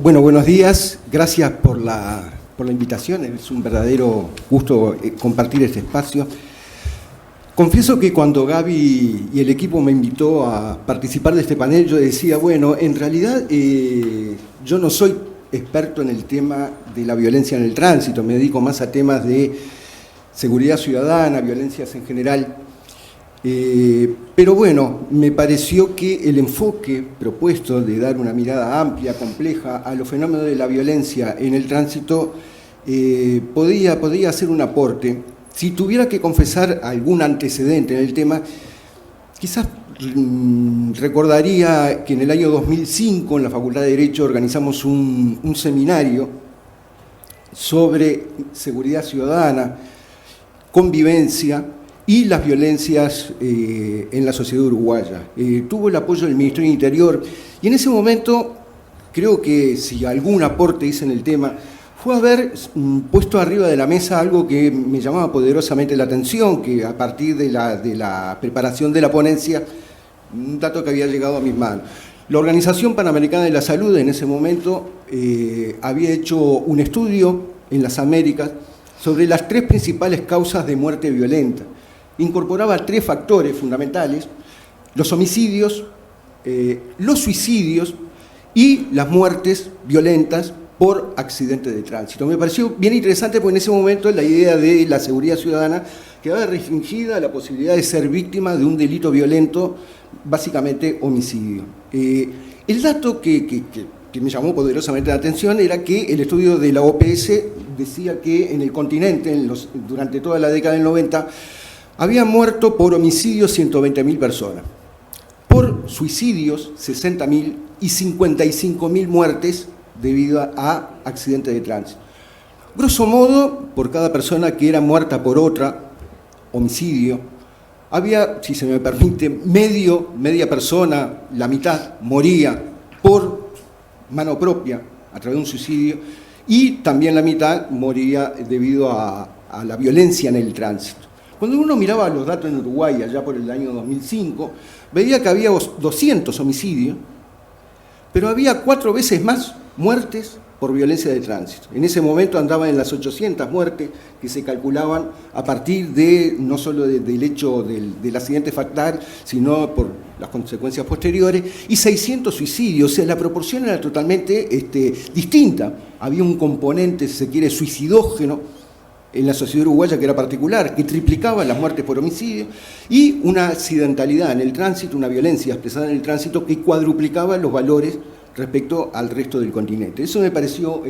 Bueno, buenos días. Gracias por la invitación. Es un verdadero gusto compartir este espacio. Confieso que cuando Gaby y el equipo me invitó a participar de este panel, yo decía, bueno, en realidad yo no soy experto en el tema de la violencia en el tránsito, me dedico más a temas de seguridad ciudadana, violencias en general. Pero bueno, me pareció que el enfoque propuesto de dar una mirada amplia, compleja, a los fenómenos de la violencia en el tránsito podía hacer un aporte. Si tuviera que confesar algún antecedente en el tema, quizás recordaría que en el año 2005 en la Facultad de Derecho organizamos un seminario sobre seguridad ciudadana, convivencia y las violencias en la sociedad uruguaya. Tuvo el apoyo del Ministerio del Interior y en ese momento creo que si algún aporte hice en el tema fue haber puesto arriba de la mesa algo que me llamaba poderosamente la atención, que a partir de la preparación de la ponencia, un dato que había llegado a mis manos. La Organización Panamericana de la Salud en ese momento había hecho un estudio en las Américas sobre las 3 principales causas de muerte violenta. Incorporaba 3 factores fundamentales: los homicidios, los suicidios y las muertes violentas por accidentes de tránsito. Me pareció bien interesante porque en ese momento la idea de la seguridad ciudadana quedaba restringida a la posibilidad de ser víctima de un delito violento, básicamente homicidio. El dato que me llamó poderosamente la atención era que el estudio de la OPS decía que en el continente, durante toda la década del 90, habían muerto por homicidios 120.000 personas, por suicidios 60.000 y 55.000 muertes debido a accidentes de tránsito. Grosso modo, por cada persona que era muerta por otra, homicidio, había, si se me permite, media persona, la mitad, moría por mano propia, a través de un suicidio, y también la mitad moría debido a la violencia en el tránsito. Cuando uno miraba los datos en Uruguay, allá por el año 2005, veía que había 200 homicidios, pero había 4 veces más muertes por violencia de tránsito. En ese momento andaban en las 800 muertes que se calculaban a partir de, no solo del hecho del accidente fatal, sino por las consecuencias posteriores, y 600 suicidios. O sea, la proporción era totalmente distinta. Había un componente, si se quiere, suicidógeno en la sociedad uruguaya que era particular, que triplicaba las muertes por homicidio, y una accidentalidad en el tránsito, una violencia expresada en el tránsito que cuadruplicaba los valores respecto al resto del continente. Eso me pareció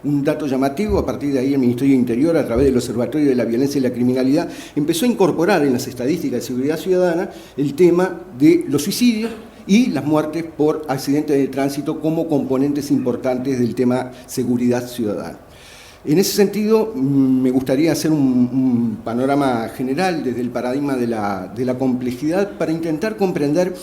un dato llamativo. A partir de ahí el Ministerio del Interior, a través del Observatorio de la Violencia y la Criminalidad, empezó a incorporar en las estadísticas de seguridad ciudadana el tema de los suicidios y las muertes por accidentes de tránsito como componentes importantes del tema seguridad ciudadana. En ese sentido, me gustaría hacer un panorama general desde el paradigma de la complejidad para intentar comprender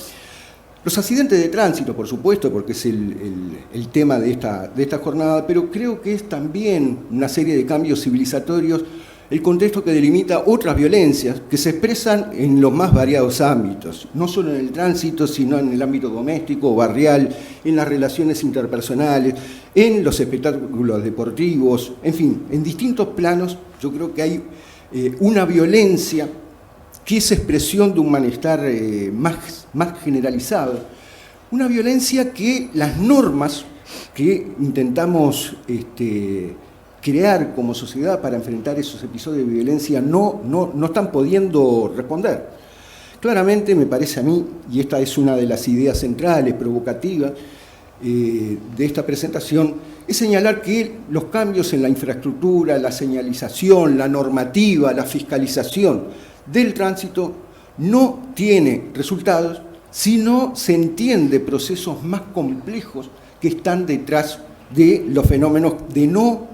los accidentes de tránsito, por supuesto, porque es el tema de esta jornada, pero creo que es también una serie de cambios civilizatorios, el contexto que delimita otras violencias que se expresan en los más variados ámbitos, no solo en el tránsito, sino en el ámbito doméstico, barrial, en las relaciones interpersonales, en los espectáculos deportivos, en fin, en distintos planos. Yo creo que hay una violencia que es expresión de un malestar más generalizado, una violencia que las normas que intentamos crear como sociedad para enfrentar esos episodios de violencia no están pudiendo responder. Claramente me parece a mí, y esta es una de las ideas centrales, provocativas, de esta presentación, es señalar que los cambios en la infraestructura, la señalización, la normativa, la fiscalización del tránsito no tiene resultados si no se entiende procesos más complejos que están detrás de los fenómenos de no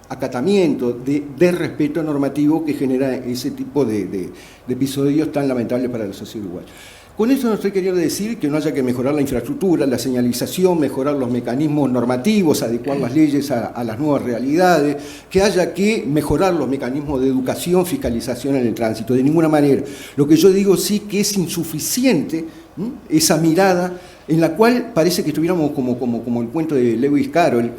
acatamiento, de respeto normativo que genera ese tipo de episodios tan lamentables para la sociedad uruguaya. Con esto no estoy queriendo decir que no haya que mejorar la infraestructura, la señalización, mejorar los mecanismos normativos, adecuar las leyes a las nuevas realidades, que haya que mejorar los mecanismos de educación, fiscalización en el tránsito, de ninguna manera. Lo que yo digo sí que es insuficiente esa mirada en la cual parece que estuviéramos como el cuento de Lewis Carroll,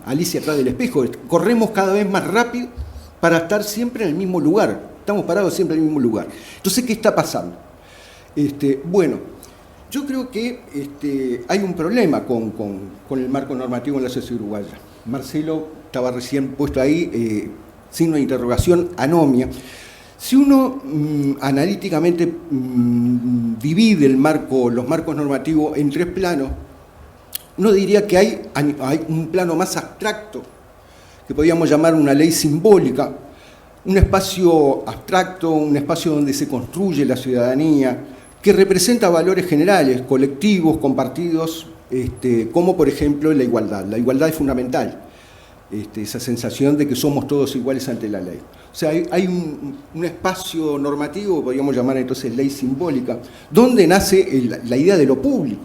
Alicia atrás del espejo. Corremos cada vez más rápido para estar siempre en el mismo lugar. Estamos parados siempre en el mismo lugar. Entonces, ¿qué está pasando? Bueno, yo creo que hay un problema con el marco normativo en la sociedad uruguaya. Marcelo estaba recién puesto ahí, signo de interrogación, anomia. Si uno analíticamente divide los marcos normativos en tres planos, uno diría que hay un plano más abstracto, que podríamos llamar una ley simbólica, un espacio abstracto, un espacio donde se construye la ciudadanía, que representa valores generales, colectivos, compartidos, como por ejemplo la igualdad. La igualdad es fundamental, esa sensación de que somos todos iguales ante la ley. O sea, hay un espacio normativo, podríamos llamar entonces ley simbólica, donde nace la idea de lo público.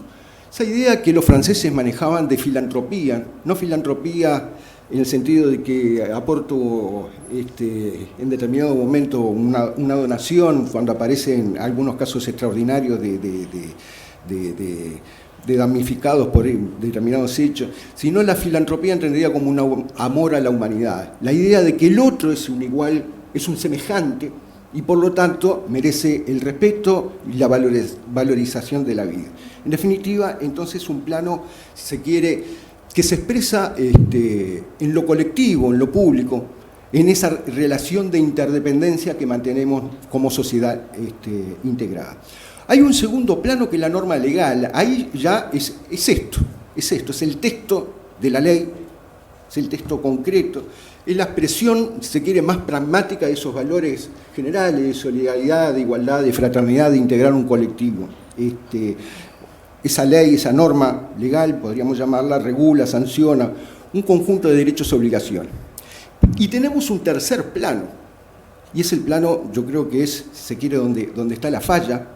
Esa idea que los franceses manejaban de filantropía, no filantropía en el sentido de que aporto en determinado momento una donación cuando aparecen algunos casos extraordinarios de damnificados por determinados hechos, sino la filantropía entendida como un amor a la humanidad. La idea de que el otro es un igual, es un semejante, y por lo tanto merece el respeto y la valorización de la vida. En definitiva, entonces, un plano, si se quiere, que se expresa en lo colectivo, en lo público, en esa relación de interdependencia que mantenemos como sociedad integrada. Hay un segundo plano que es la norma legal. Ahí ya es esto, es el texto de la ley, es el texto concreto, es la expresión, si se quiere, más pragmática de esos valores generales, de solidaridad, de igualdad, de fraternidad, de integrar un colectivo. Esa ley, esa norma legal, podríamos llamarla, regula, sanciona un conjunto de derechos y obligaciones. Y tenemos un tercer plano, y es el plano, yo creo que es, si se quiere, donde está la falla,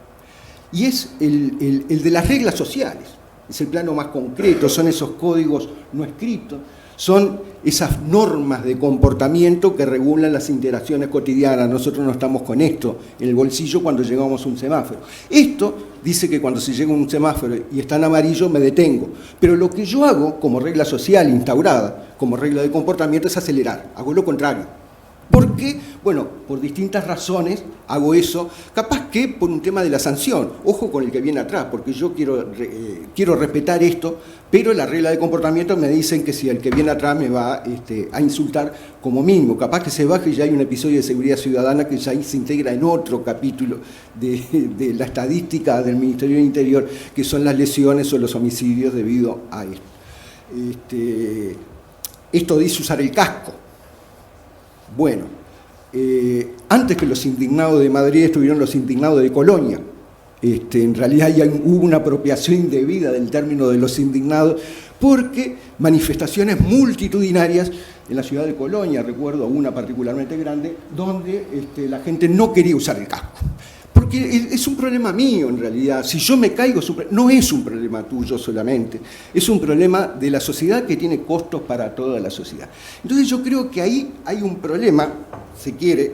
y es el de las reglas sociales. Es el plano más concreto, son esos códigos no escritos, son esas normas de comportamiento que regulan las interacciones cotidianas. Nosotros no estamos con esto en el bolsillo cuando llegamos a un semáforo. Esto dice que cuando se llega a un semáforo y está en amarillo me detengo, pero lo que yo hago como regla social instaurada, como regla de comportamiento, es acelerar, hago lo contrario. ¿Por qué? Bueno, por distintas razones hago eso, capaz que por un tema de la sanción. Ojo con el que viene atrás, porque yo quiero respetar esto, pero la regla de comportamiento me dicen que si el que viene atrás me va a insultar como mínimo. Capaz que se baje y ya hay un episodio de seguridad ciudadana que ya se integra en otro capítulo de la estadística del Ministerio del Interior, que son las lesiones o los homicidios debido a esto. Esto dice usar el casco. Bueno, antes que los indignados de Madrid estuvieron los indignados de Colonia. En realidad ya hubo una apropiación indebida del término de los indignados, porque manifestaciones multitudinarias en la ciudad de Colonia, recuerdo una particularmente grande, donde la gente no quería usar el casco. Porque es un problema mío, en realidad. Si yo me caigo, no es un problema tuyo solamente, es un problema de la sociedad que tiene costos para toda la sociedad. Entonces yo creo que ahí hay un problema, se quiere,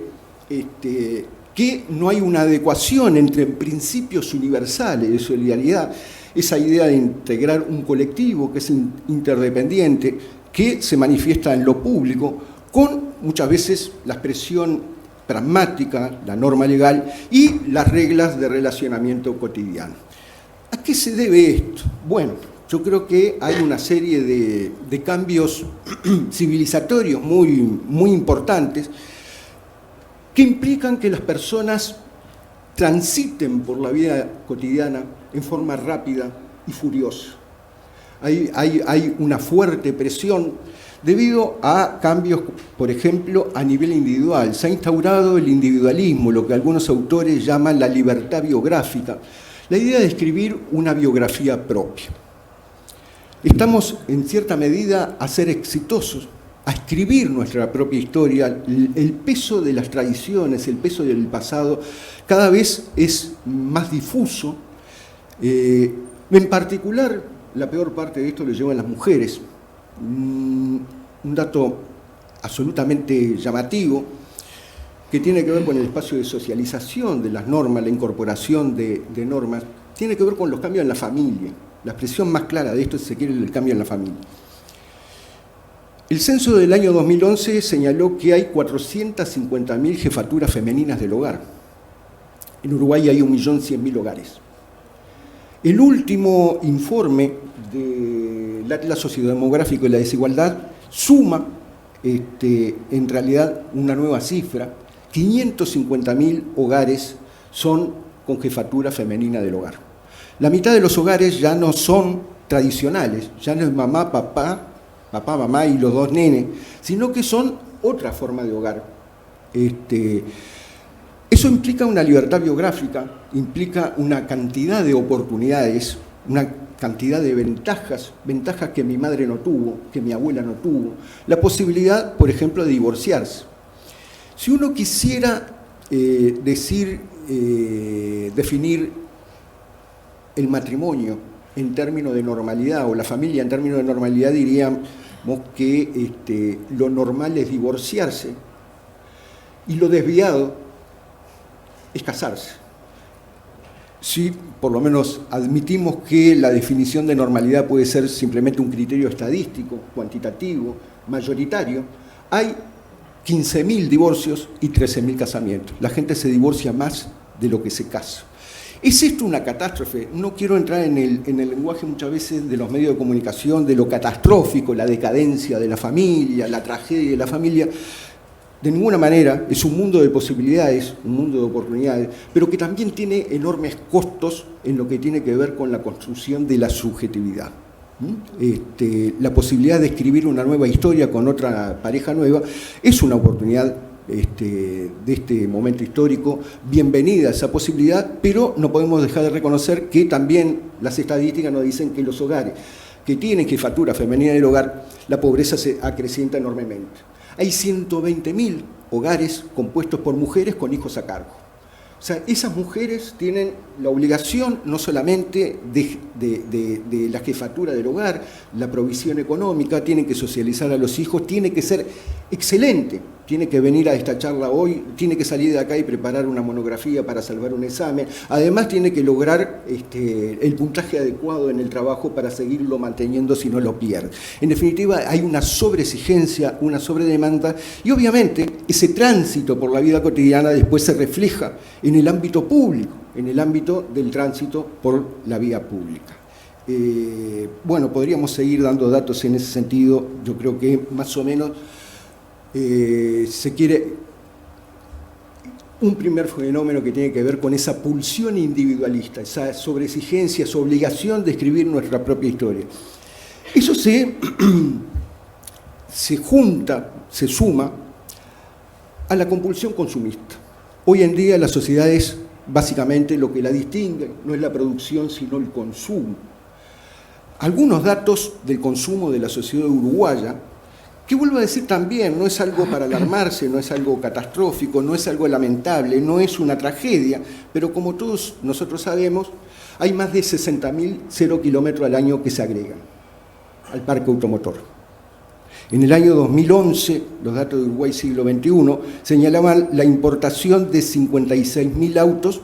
que no hay una adecuación entre principios universales de solidaridad, esa idea de integrar un colectivo que es interdependiente, que se manifiesta en lo público, con muchas veces la expresión pragmática, la norma legal y las reglas de relacionamiento cotidiano. ¿A qué se debe esto? Bueno, yo creo que hay una serie de cambios civilizatorios muy importantes que implican que las personas transiten por la vida cotidiana en forma rápida y furiosa. Hay una fuerte presión debido a cambios, por ejemplo, a nivel individual. Se ha instaurado el individualismo, lo que algunos autores llaman la libertad biográfica, la idea de escribir una biografía propia. Estamos, en cierta medida, a ser exitosos, a escribir nuestra propia historia. El peso de las tradiciones, el peso del pasado, cada vez es más difuso. En particular, la peor parte de esto lo llevan las mujeres. Un dato absolutamente llamativo que tiene que ver con el espacio de socialización de las normas, la incorporación de normas, tiene que ver con los cambios en la familia. La expresión más clara de esto, si se quiere, el cambio en la familia. El censo del año 2011 señaló que hay 450.000 jefaturas femeninas del hogar. En Uruguay hay 1.100.000 hogares. El último informe del Atlas Sociodemográfico y la Desigualdad suma en realidad una nueva cifra: 550.000 hogares son con jefatura femenina del hogar. La mitad de los hogares ya no son tradicionales, ya no es mamá, papá, mamá y los dos nenes, sino que son otra forma de hogar. Eso implica una libertad biográfica, implica una cantidad de oportunidades, una cantidad de ventajas que mi madre no tuvo, que mi abuela no tuvo. La posibilidad, por ejemplo, de divorciarse. Si uno quisiera definir el matrimonio en términos de normalidad, o la familia en términos de normalidad, diríamos que lo normal es divorciarse y lo desviado es casarse. Si por lo menos admitimos que la definición de normalidad puede ser simplemente un criterio estadístico, cuantitativo, mayoritario, hay 15.000 divorcios y 13.000 casamientos. La gente se divorcia más de lo que se casa. ¿Es esto una catástrofe? No quiero entrar en el lenguaje muchas veces de los medios de comunicación, de lo catastrófico, la decadencia de la familia, la tragedia de la familia. De ninguna manera, es un mundo de posibilidades, un mundo de oportunidades, pero que también tiene enormes costos en lo que tiene que ver con la construcción de la subjetividad. La posibilidad de escribir una nueva historia con otra pareja nueva es una oportunidad de este momento histórico. Bienvenida esa posibilidad, pero no podemos dejar de reconocer que también las estadísticas nos dicen que los hogares que tienen jefatura femenina del hogar, la pobreza se acrecienta enormemente. Hay 120.000 hogares compuestos por mujeres con hijos a cargo. O sea, esas mujeres tienen la obligación no solamente de la jefatura del hogar, la provisión económica, tienen que socializar a los hijos, tiene que ser excelente, tiene que venir a esta charla hoy, tiene que salir de acá y preparar una monografía para salvar un examen, además tiene que lograr el puntaje adecuado en el trabajo para seguirlo manteniendo si no lo pierde. En definitiva, hay una sobreexigencia, una sobredemanda, y obviamente ese tránsito por la vida cotidiana después se refleja en el ámbito público, en el ámbito del tránsito por la vía pública. Bueno, podríamos seguir dando datos en ese sentido. Yo creo que más o menos se quiere un primer fenómeno que tiene que ver con esa pulsión individualista, esa sobreexigencia, esa obligación de escribir nuestra propia historia. Eso se junta, se suma a la compulsión consumista. Hoy en día las sociedades, básicamente lo que la distingue no es la producción, sino el consumo. Algunos datos del consumo de la sociedad uruguaya, que vuelvo a decir también, no es algo para alarmarse, no es algo catastrófico, no es algo lamentable, no es una tragedia, pero como todos nosotros sabemos, hay más de 60.000 0 kilómetros al año que se agregan al parque automotor. En el año 2011, los datos de Uruguay siglo XXI señalaban la importación de 56.000 autos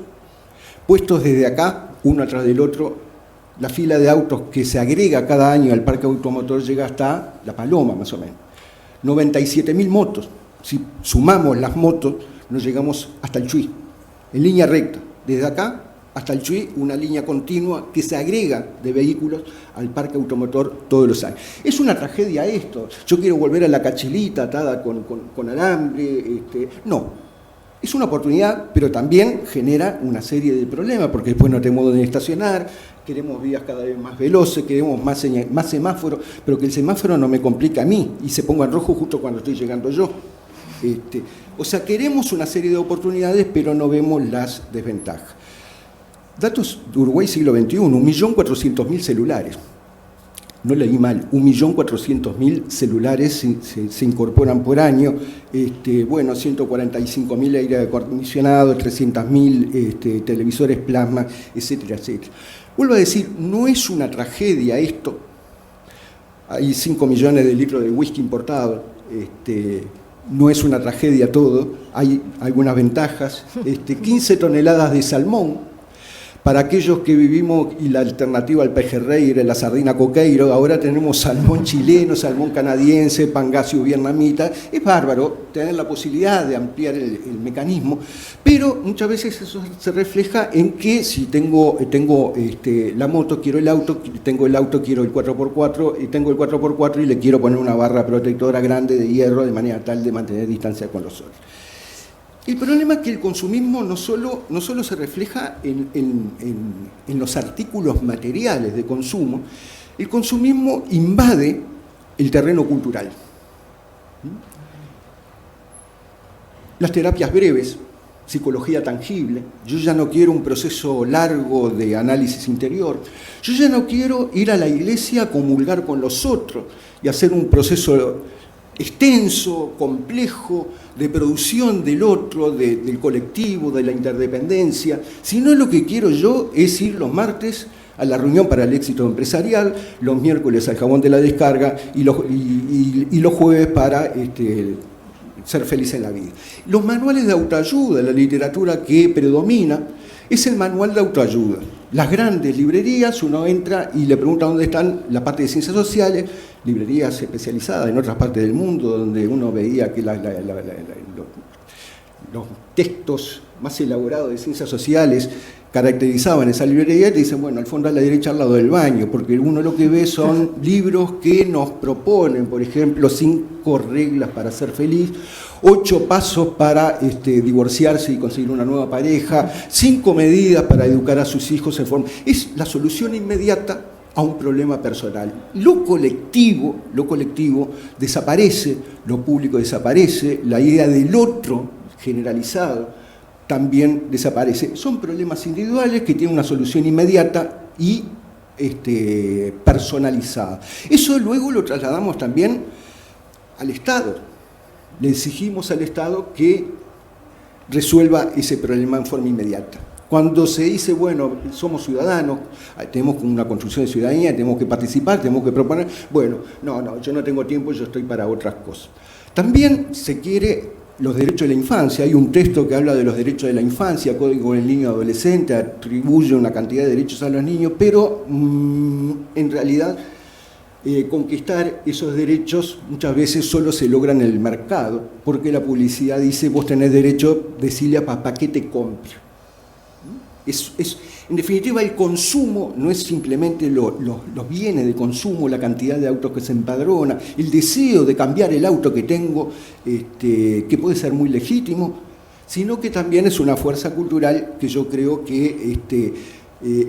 puestos desde acá, uno atrás del otro. La fila de autos que se agrega cada año al parque automotor llega hasta La Paloma, más o menos. 97.000 motos. Si sumamos las motos, nos llegamos hasta el Chuy, en línea recta. Desde acá hasta el Chuy, una línea continua que se agrega de vehículos al parque automotor todos los años. Es una tragedia esto. Yo quiero volver a la cachelita atada con alambre. No. Es una oportunidad, pero también genera una serie de problemas, porque después no tenemos dónde estacionar, queremos vías cada vez más veloces, queremos más semáforos, pero que el semáforo no me complica a mí y se ponga en rojo justo cuando estoy llegando yo. O sea, queremos una serie de oportunidades, pero no vemos las desventajas. Datos de Uruguay siglo XXI, 1.400.000 celulares. No leí mal, 1.400.000 celulares se incorporan por año, 145.000 aire acondicionado, 300.000 televisores plasma, etcétera, etcétera. Vuelvo a decir, no es una tragedia esto. Hay 5 millones de litros de whisky importado, no es una tragedia todo, hay algunas ventajas, 15 toneladas de salmón. Para aquellos que vivimos, y la alternativa al pejerrey era la sardina coqueiro, ahora tenemos salmón chileno, salmón canadiense, pangasio vietnamita. Es bárbaro tener la posibilidad de ampliar el mecanismo, pero muchas veces eso se refleja en que si tengo la moto, quiero el auto, tengo el auto, quiero el 4x4, y tengo el 4x4 y le quiero poner una barra protectora grande de hierro de manera tal de mantener distancia con los otros. El problema es que el consumismo no solo se refleja en los artículos materiales de consumo, el consumismo invade el terreno cultural. Las terapias breves, psicología tangible, yo ya no quiero un proceso largo de análisis interior, yo ya no quiero ir a la iglesia a comulgar con los otros y hacer un proceso extenso, complejo, de producción del otro, del colectivo, de la interdependencia, sino lo que quiero yo es ir los martes a la reunión para el éxito empresarial, los miércoles al jabón de la descarga y los jueves para ser feliz en la vida. Los manuales de autoayuda, la literatura que predomina, es el manual de autoayuda. Las grandes librerías, uno entra y le pregunta dónde están la parte de ciencias sociales, librerías especializadas en otras partes del mundo, donde uno veía que los textos más elaborados de ciencias sociales caracterizaban esa librería, y te dicen, bueno, al fondo a la derecha al lado del baño, porque uno lo que ve son libros que nos proponen, por ejemplo, 5 reglas para ser feliz, 8 pasos para divorciarse y conseguir una nueva pareja, 5 medidas para educar a sus hijos en forma... Es la solución inmediata a un problema personal. Lo colectivo desaparece, lo público desaparece, la idea del otro generalizado también desaparece. Son problemas individuales que tienen una solución inmediata y personalizada. Eso luego lo trasladamos también al Estado. Le exigimos al Estado que resuelva ese problema en forma inmediata. Cuando se dice, bueno, somos ciudadanos, tenemos una construcción de ciudadanía, tenemos que participar, tenemos que proponer, bueno, no, yo no tengo tiempo, yo estoy para otras cosas. También se quiere los derechos de la infancia. Hay un texto que habla de los derechos de la infancia, Código del Niño y Adolescente, atribuye una cantidad de derechos a los niños, pero en realidad conquistar esos derechos muchas veces solo se logran en el mercado, porque la publicidad dice, vos tenés derecho, decirle a papá que te compre. En definitiva, el consumo no es simplemente los bienes de consumo, la cantidad de autos que se empadrona, el deseo de cambiar el auto que tengo, que puede ser muy legítimo, sino que también es una fuerza cultural que yo creo que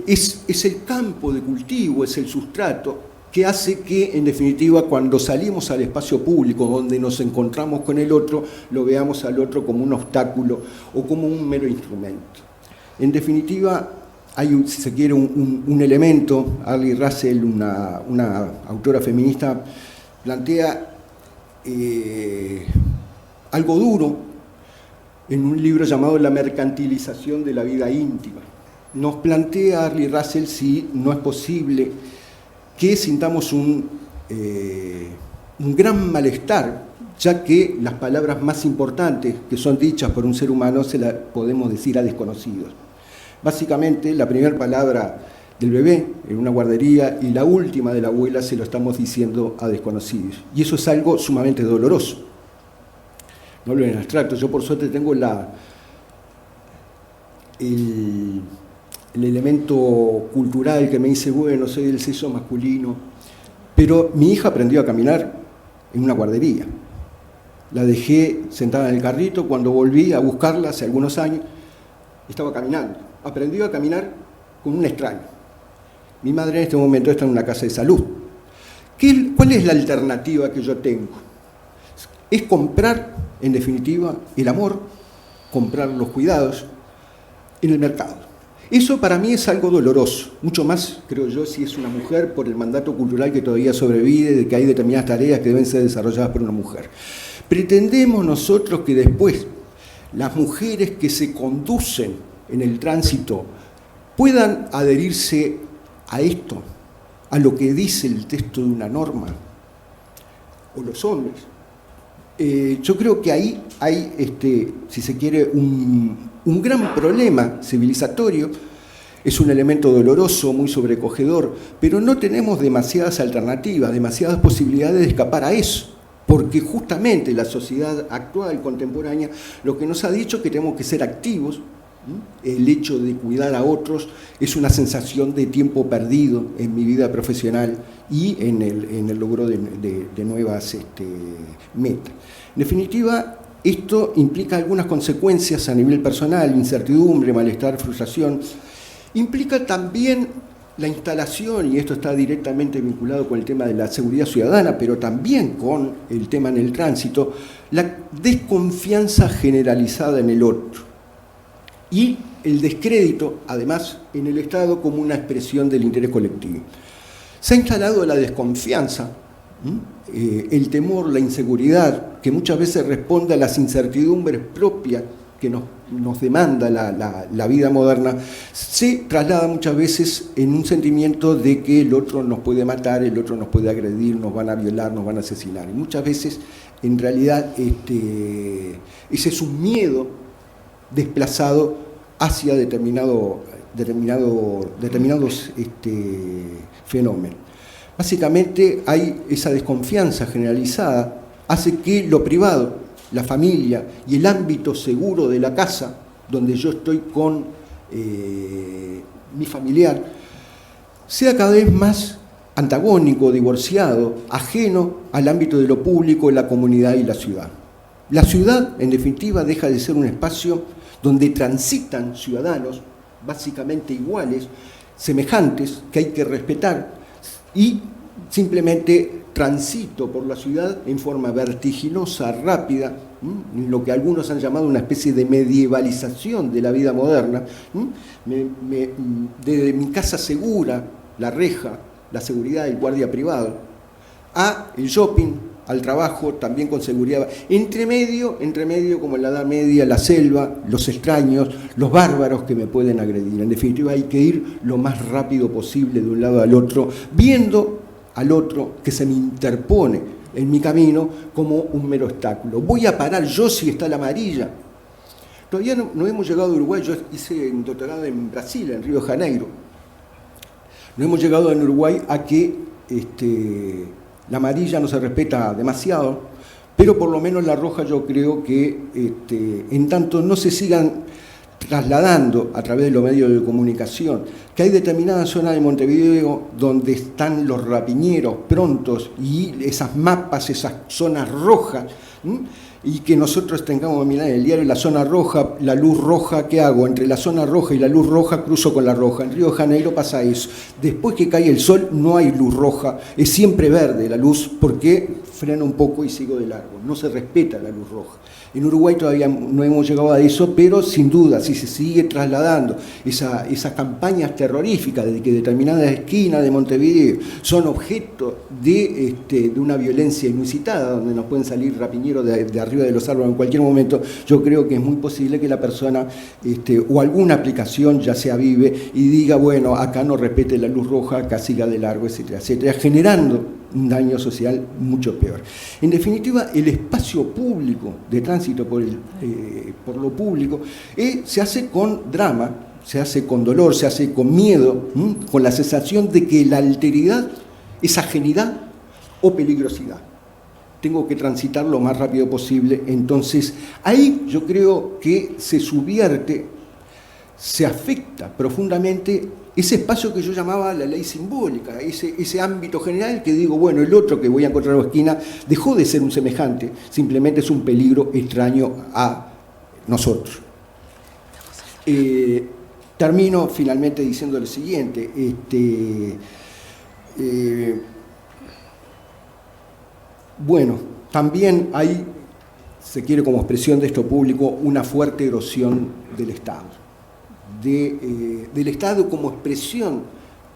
es el campo de cultivo, es el sustrato que hace que, en definitiva, cuando salimos al espacio público, donde nos encontramos con el otro, lo veamos al otro como un obstáculo o como un mero instrumento. En definitiva, hay, si se quiere, un elemento, Arlie Russell, una autora feminista, plantea algo duro en un libro llamado La mercantilización de la vida íntima. Nos plantea Arlie Russell si no es posible que sintamos un gran malestar, ya que las palabras más importantes que son dichas por un ser humano se las podemos decir a desconocidos. Básicamente, la primera palabra del bebé en una guardería y la última de la abuela se lo estamos diciendo a desconocidos. Y eso es algo sumamente doloroso. No hablo en abstracto. Yo, por suerte, tengo el elemento cultural que me dice, bueno, soy del sexo masculino, pero mi hija aprendió a caminar en una guardería. La dejé sentada en el carrito, cuando volví a buscarla hace algunos años, estaba caminando. Aprendió a caminar con un extraño. Mi madre en este momento está en una casa de salud. ¿Cuál es la alternativa que yo tengo? Es comprar, en definitiva, el amor, comprar los cuidados en el mercado. Eso para mí es algo doloroso, mucho más, creo yo, si es una mujer, por el mandato cultural que todavía sobrevive, de que hay determinadas tareas que deben ser desarrolladas por una mujer. Pretendemos nosotros que después las mujeres que se conducen en el tránsito puedan adherirse a esto, a lo que dice el texto de una norma, o los hombres. Yo creo que ahí hay, si se quiere, un gran problema civilizatorio es un elemento doloroso, muy sobrecogedor, pero no tenemos demasiadas alternativas, demasiadas posibilidades de escapar a eso, porque justamente la sociedad actual, contemporánea, lo que nos ha dicho es que tenemos que ser activos. El hecho de cuidar a otros es una sensación de tiempo perdido en mi vida profesional y en el logro de nuevas metas. En definitiva, esto implica algunas consecuencias a nivel personal: incertidumbre, malestar, frustración. Implica también la instalación, y esto está directamente vinculado con el tema de la seguridad ciudadana, pero también con el tema en el tránsito, la desconfianza generalizada en el otro y el descrédito, además, en el Estado como una expresión del interés colectivo. Se ha instalado la desconfianza, el temor, la inseguridad, que muchas veces responde a las incertidumbres propias que nos demanda la vida moderna, se traslada muchas veces en un sentimiento de que el otro nos puede matar, el otro nos puede agredir, nos van a violar, nos van a asesinar. Y muchas veces, en realidad, ese es un miedo desplazado hacia determinados fenómenos. Básicamente hay esa desconfianza generalizada, hace que lo privado, la familia y el ámbito seguro de la casa, donde yo estoy con mi familiar, sea cada vez más antagónico, divorciado, ajeno al ámbito de lo público, la comunidad y la ciudad. La ciudad, en definitiva, deja de ser un espacio donde transitan ciudadanos básicamente iguales, semejantes, que hay que respetar, y simplemente transito por la ciudad en forma vertiginosa, rápida, lo que algunos han llamado una especie de medievalización de la vida moderna. Desde mi casa segura, la reja, la seguridad, el guardia privado, a el shopping, al trabajo, también con seguridad. Entre medio, como en la Edad Media, la selva, los extraños, los bárbaros que me pueden agredir. En definitiva, hay que ir lo más rápido posible de un lado al otro, viendo al otro que se me interpone en mi camino como un mero obstáculo. Voy a parar yo si está la amarilla. Todavía no hemos llegado a Uruguay. Yo hice un doctorado en Brasil, en Río de Janeiro. No hemos llegado en Uruguay a que la amarilla no se respeta demasiado, pero por lo menos la roja yo creo que en tanto no se sigan trasladando a través de los medios de comunicación, que hay determinadas zonas de Montevideo donde están los rapiñeros prontos y esas mapas, esas zonas rojas, y que nosotros tengamos que mirar en el diario la zona roja, la luz roja, ¿qué hago? Entre la zona roja y la luz roja cruzo con la roja. En Río de Janeiro pasa eso. Después que cae el sol no hay luz roja, es siempre verde la luz porque freno un poco y sigo de largo. No se respeta la luz roja. En Uruguay todavía no hemos llegado a eso, pero sin duda, si se sigue trasladando esas campañas terroríficas de que determinadas esquinas de Montevideo son objeto de una violencia inusitada, donde nos pueden salir rapiñeros de arriba de los árboles en cualquier momento, yo creo que es muy posible que la persona o alguna aplicación ya sea vive y diga, bueno, acá no respete la luz roja, acá siga de largo, etcétera, etcétera, generando un daño social mucho peor. En definitiva, el espacio público de tránsito por lo público se hace con drama, se hace con dolor, se hace con miedo, con la sensación de que la alteridad es ajenidad o peligrosidad. Tengo que transitar lo más rápido posible. Entonces, ahí yo creo que se subvierte, se afecta profundamente ese espacio que yo llamaba la ley simbólica, ese ámbito general que digo, bueno, el otro que voy a encontrar en la esquina dejó de ser un semejante, simplemente es un peligro extraño a nosotros. Termino finalmente diciendo lo siguiente. Bueno, también hay, se quiere como expresión de esto público, una fuerte erosión del Estado. Del Estado como expresión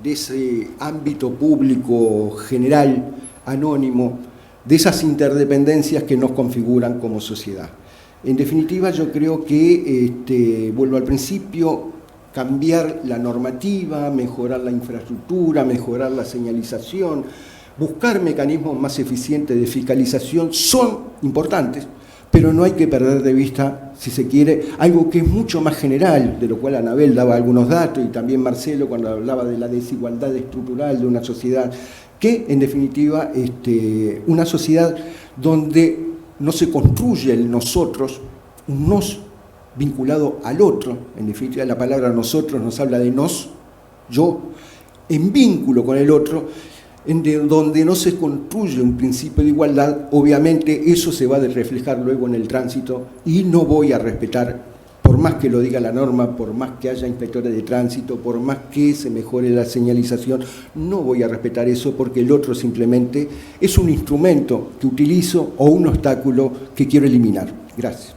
de ese ámbito público general, anónimo, de esas interdependencias que nos configuran como sociedad. En definitiva, yo creo que, vuelvo al principio, cambiar la normativa, mejorar la infraestructura, mejorar la señalización, buscar mecanismos más eficientes de fiscalización son importantes, pero no hay que perder de vista, si se quiere, algo que es mucho más general, de lo cual Anabel daba algunos datos, y también Marcelo cuando hablaba de la desigualdad estructural de una sociedad, que en definitiva una sociedad donde no se construye el nosotros, un nos vinculado al otro, en definitiva la palabra nosotros nos habla de nos, yo, en vínculo con el otro, donde no se construye un principio de igualdad, obviamente eso se va a reflejar luego en el tránsito y no voy a respetar, por más que lo diga la norma, por más que haya inspectores de tránsito, por más que se mejore la señalización, no voy a respetar eso porque el otro simplemente es un instrumento que utilizo o un obstáculo que quiero eliminar. Gracias.